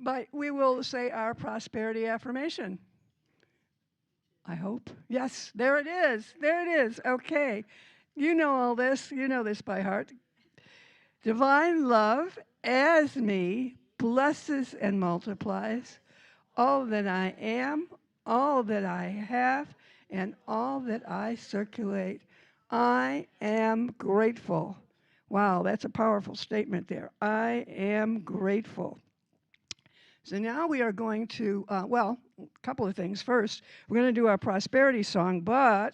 But we will say our prosperity affirmation. I hope. Yes, there it is. There it is. Okay. You know all this. You know this by heart. Divine love as me blesses and multiplies all that I am, all that I have, and all that I circulate. I am grateful. Wow, that's a powerful statement there. I am grateful. So now we are going to, well, a couple of things. First, we're going to do our prosperity song, but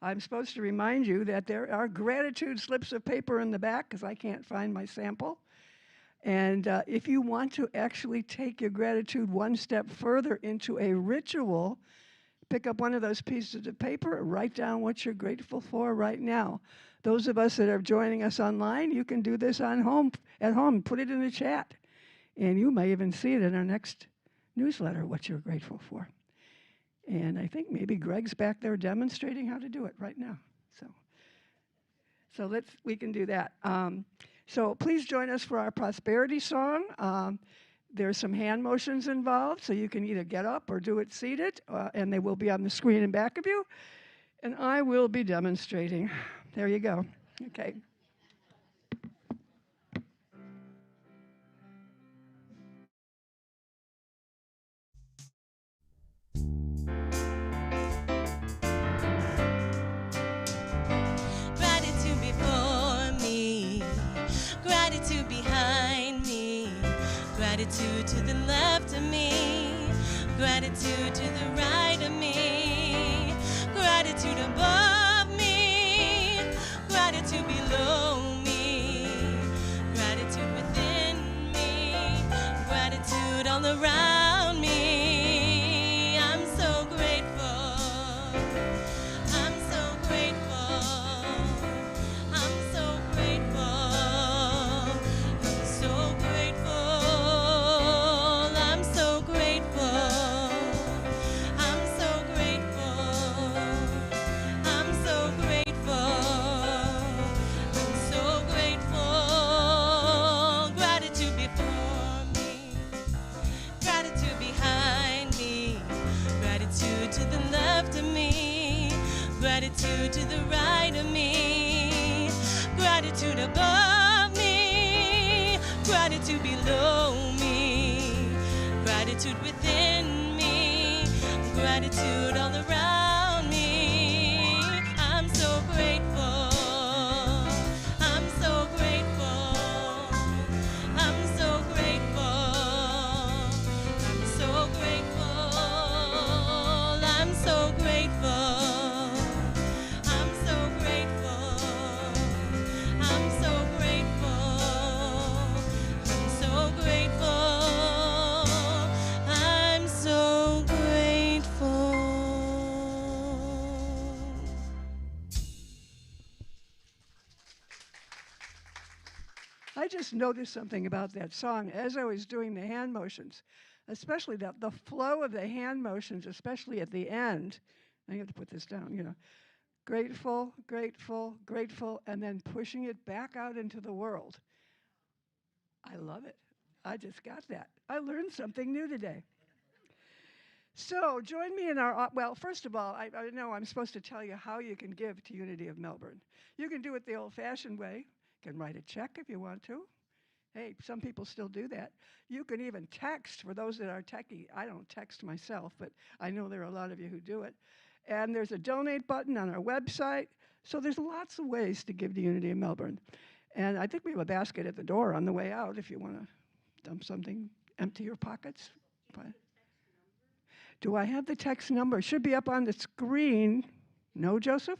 I'm supposed to remind you that there are gratitude slips of paper in the back because I can't find my sample. And if you want to actually take your gratitude one step further into a ritual, pick up one of those pieces of paper and write down what you're grateful for right now. Those of us that are joining us online, you can do this at home, put it in the chat. And you may even see it in our next newsletter, what you're grateful for. And I think maybe Greg's back there demonstrating how to do it right now. So we can do that. So please join us for our prosperity song. There's some hand motions involved, so you can either get up or do it seated, and they will be on the screen in back of you. And I will be demonstrating. There you go. Okay. Gratitude before me, gratitude behind me, gratitude to the left of me, gratitude to the right of me, gratitude above me, gratitude below me, gratitude within me, gratitude all around me. I'm so grateful. I'm so grateful. I'm so grateful. I'm so grateful. I'm so grateful. I'm so grateful. I'm so grateful. I'm so grateful. Gratitude before me, gratitude behind me, gratitude to the left of me, gratitude to the right of me, gratitude above me, gratitude below me, gratitude within me, gratitude all around me. I'm so grateful. I'm so grateful. I'm so grateful. I'm so grateful. I'm so grateful. I'm so grateful. I'm so grateful. I'm so grateful. I'm so grateful. I just noticed something about that song as I was doing the hand motions, especially the flow of the hand motions, especially at the end. I have to put this down, Grateful, grateful, grateful, and then pushing it back out into the world. I love it. I just got that. I learned something new today. So join me in our, well, first of all, I know I'm supposed to tell you how you can give to Unity of Melbourne. You can do it the old-fashioned way. You can write a check if you want to. Hey, some people still do that. You can even text for those that are techie. I don't text myself, but I know there are a lot of you who do it. And there's a donate button on our website. So there's lots of ways to give to Unity of Melbourne. And I think we have a basket at the door on the way out if you want to dump something, empty your pockets. But do I have the text number? It should be up on the screen. No, Joseph?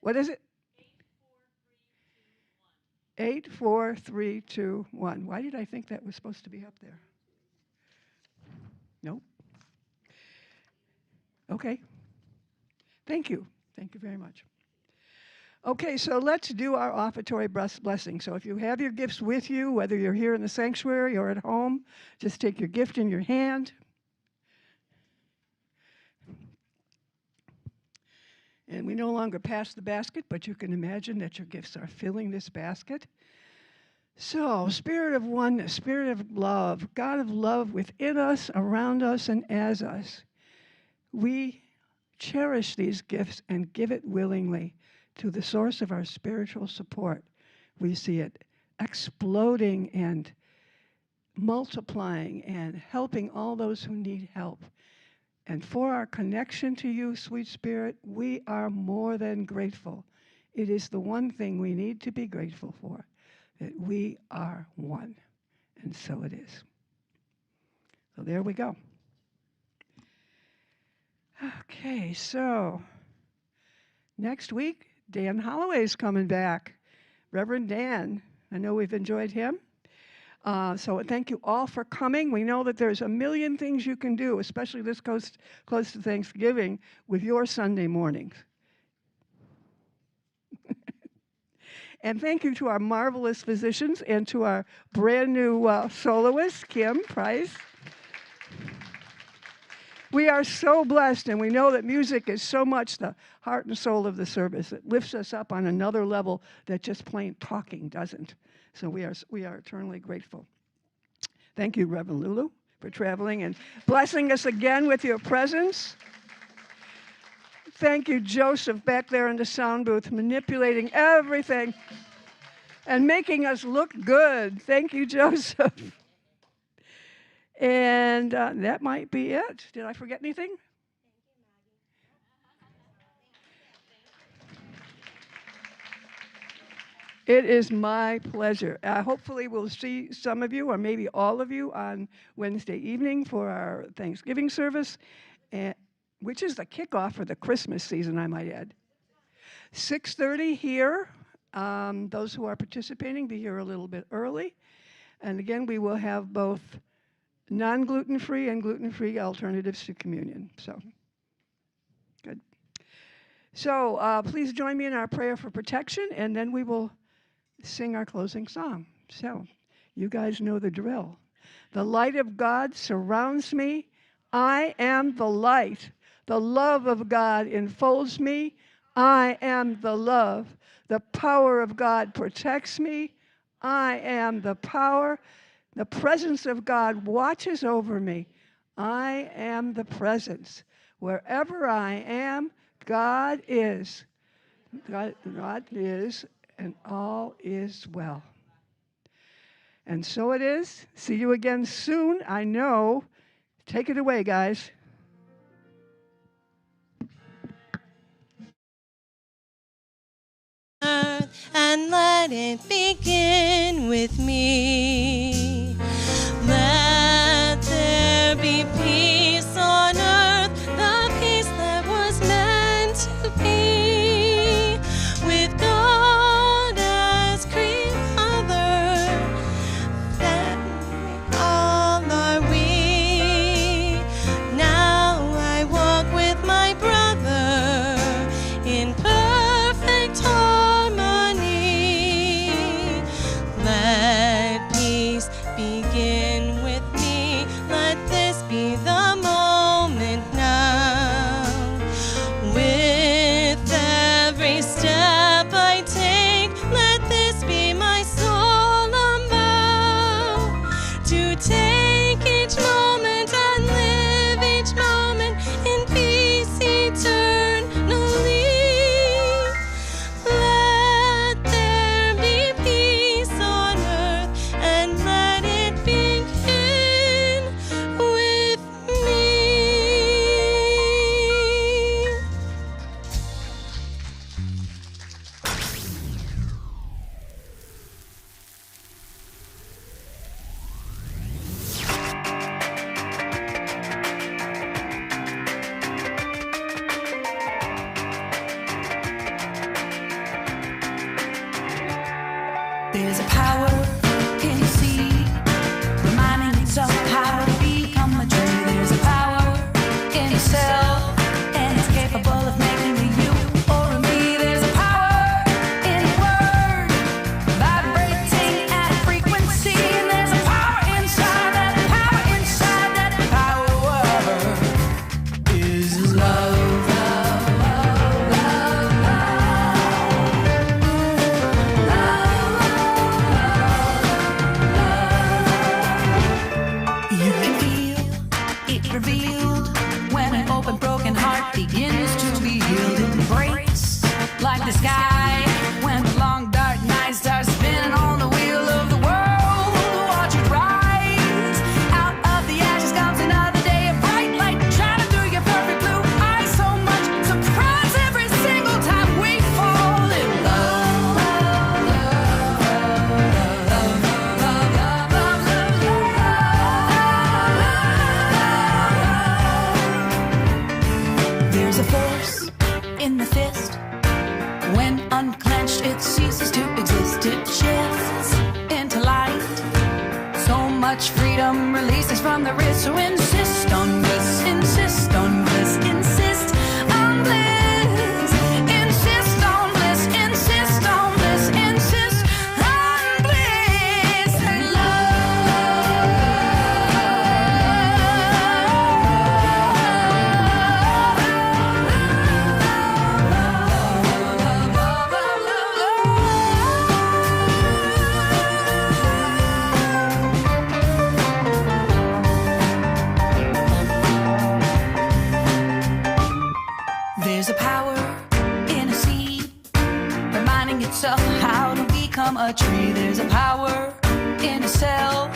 What is it? 84321. Why did I think that was supposed to be up there? Nope. Okay. Thank you. Thank you very much. Okay, so let's do our offertory blessing. So if you have your gifts with you, whether you're here in the sanctuary or at home, just take your gift in your hand. And we no longer pass the basket, but you can imagine that your gifts are filling this basket. So, Spirit of oneness, Spirit of love, God of love within us, around us, and as us, we cherish these gifts and give it willingly to the source of our spiritual support. We see it exploding and multiplying and helping all those who need help. And for our connection to you, sweet Spirit, we are more than grateful. It is the one thing we need to be grateful for, that we are one. And so it is. So there we go. Okay, so next week, Dan Holloway's coming back. Reverend Dan. I know we've enjoyed him. So thank you all for coming. We know that there's a million things you can do, especially this close to Thanksgiving, with your Sunday mornings. And thank you to our marvelous physicians and to our brand new soloist, Kim Price. We are so blessed, and we know that music is so much the heart and soul of the service. It lifts us up on another level that just plain talking doesn't. So we are eternally grateful. Thank you, Reverend Lulu, for traveling and blessing us again with your presence. Thank you, Joseph, back there in the sound booth, manipulating everything and making us look good. Thank you, Joseph. And that might be it. Did I forget anything? It is my pleasure. Hopefully we'll see some of you, or maybe all of you, on Wednesday evening for our Thanksgiving service, which is the kickoff for the Christmas season, I might add. 6:30 here. Those who are participating, be here a little bit early. And again, we will have both non-gluten-free and gluten-free alternatives to communion. So, good. So please join me in our prayer for protection, and then we will sing our closing song. So, you guys know the drill. The light of God surrounds me. I am the light. The love of God enfolds me. I am the love. The power of God protects me. I am the power. The presence of God watches over me. I am the presence. Wherever I am, God is. God is, and all is well. And so it is. See you again soon, I know. Take it away, guys. And let it begin with me. Let there be peace on earth, the peace that was meant to be, with God as Creator, that all are we. Now I walk with my brother in perfect harmony. Let peace begin with me. Let this be the moment now. With every step I take, let this be my solemn vow, to take each moment and live each moment in peace eternally. Let there be peace on earth, and let it begin with me. There's a power in the sea, reminding us of how to become a tree. There's a power in yourself, and it's capable of making a you or a me. There's a power in the word, vibrating at a frequency. And there's a power inside that power inside that power is love. You can feel it revealed when an open, broken heart begins to be healed. It breaks like the sky when the long, dark night starts spinning on the wheel of the world. Watch it rise. Out of the ashes comes another day, a bright light shining through your perfect blue eyes. So much surprise every single time we fall in love. unclenched, it ceases to exist. It shifts into light. So much freedom releases from the wrist. So insist on bliss, insist on bliss, insist on bliss, insist on bliss, insist on bliss, insist on bliss. There's a power in a seed, reminding itself how to become a tree. There's a power in a cell,